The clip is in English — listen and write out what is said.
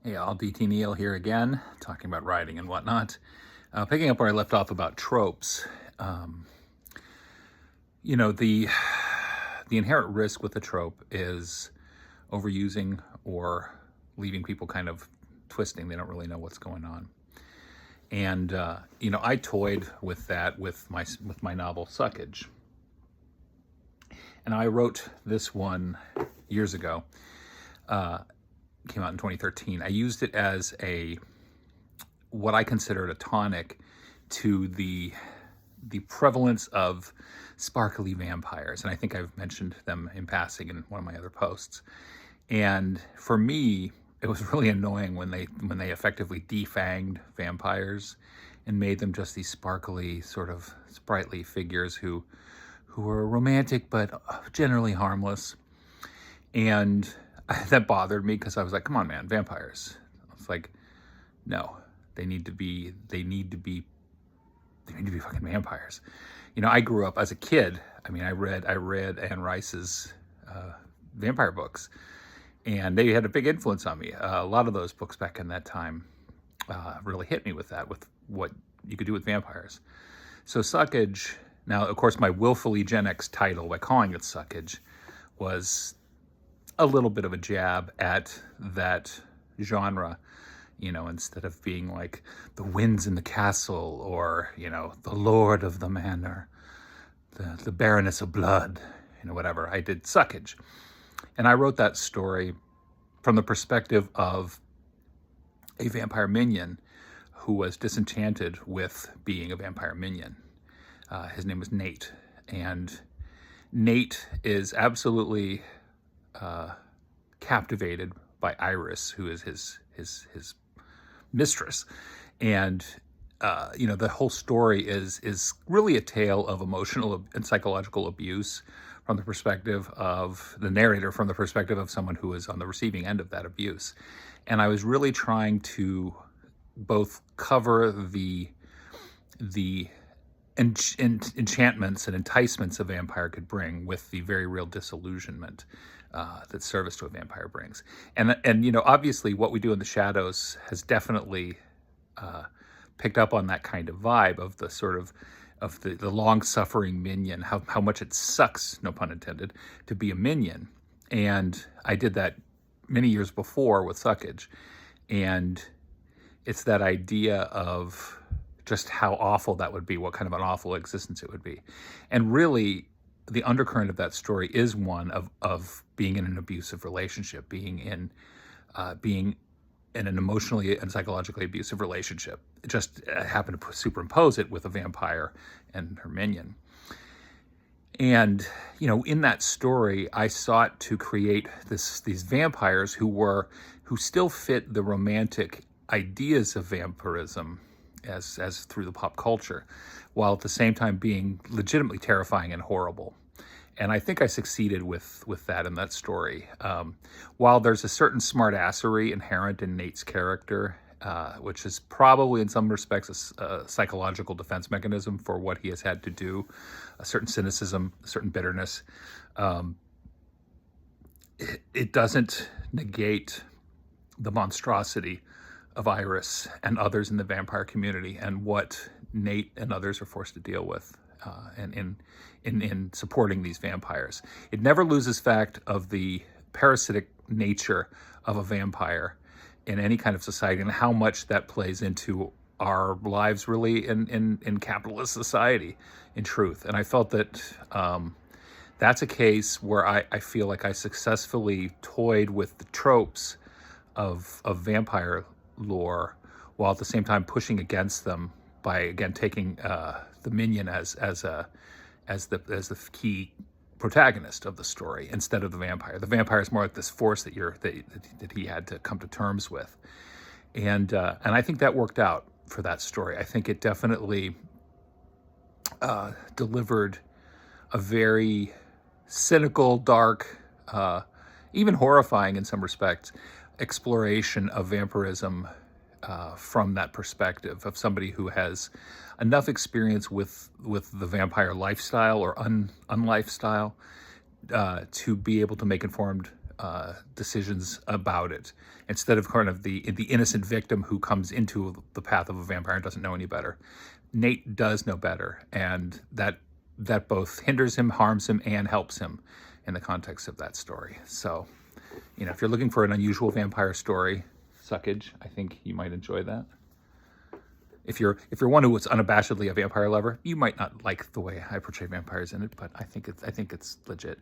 Hey, all, DT Neal here again, talking about writing and whatnot. Picking up where I left off about tropes. Um, you know, the inherent risk with a trope is overusing or leaving people kind of twisting. They don't really know what's going on. And I toyed with that with my novel Suckage, and I wrote this one years ago. Came out in 2013. I used it as what I considered a tonic to the prevalence of sparkly vampires, and I think I've mentioned them in passing in one of my other posts. And for me, it was really annoying when they effectively defanged vampires and made them just these sparkly, sort of sprightly figures who were romantic but generally harmless. And that bothered me because I was like, come on, man, vampires. It's like, no, they need to be fucking vampires. I grew up as a kid. I mean, I read Anne Rice's vampire books, and they had a big influence on me. A lot of those books back in that time really hit me with what you could do with vampires. So Suckage, now, of course, my willfully Gen X title by calling it Suckage was a little bit of a jab at that genre, instead of being like the winds in the castle or, the lord of the manor, the baroness of blood, whatever. I did Suckage. And I wrote that story from the perspective of a vampire minion who was disenchanted with being a vampire minion. His name was Nate. And Nate is absolutely captivated by Iris, who is his mistress. And the whole story is really a tale of emotional and psychological abuse from the perspective of the narrator, from the perspective of someone who is on the receiving end of that abuse. And I was really trying to both cover the enchantments and enticements a vampire could bring with the very real disillusionment that service to a vampire brings. And obviously what we do in the shadows has definitely picked up on that kind of vibe of the sort of the long-suffering minion, how much it sucks, no pun intended, to be a minion. And I did that many years before with Suckage. And it's that idea of just how awful that would be, what kind of an awful existence it would be. And really, the undercurrent of that story is one of being in an abusive relationship, being in an emotionally and psychologically abusive relationship. It just happened to superimpose it with a vampire and her minion. And in that story, I sought to create these vampires who still fit the romantic ideas of vampirism as through the pop culture, while at the same time being legitimately terrifying and horrible. And I think I succeeded with that in that story. While there's a certain smartassery inherent in Nate's character, which is probably in some respects a psychological defense mechanism for what he has had to do, a certain cynicism, a certain bitterness, it doesn't negate the monstrosity of Iris and others in the vampire community and what Nate and others are forced to deal with and in supporting these vampires. It never loses fact of the parasitic nature of a vampire in any kind of society and how much that plays into our lives really in capitalist society, in truth. And I felt that that's a case where I feel like I successfully toyed with the tropes of vampire lore, while at the same time pushing against them by again taking the minion as the key protagonist of the story instead of the vampire. The vampire is more like this force that he had to come to terms with, and I think that worked out for that story. I think it definitely delivered a very cynical, dark, even horrifying in some respects, exploration of vampirism from that perspective of somebody who has enough experience with the vampire lifestyle or unlifestyle to be able to make informed decisions about it, instead of kind of the innocent victim who comes into the path of a vampire and doesn't know any better. Nate does know better, and that both hinders him, harms him, and helps him in the context of that story. So, if you're looking for an unusual vampire story, Suckage, I think you might enjoy that. If you're one who is unabashedly a vampire lover, you might not like the way I portray vampires in it, but I think it's legit.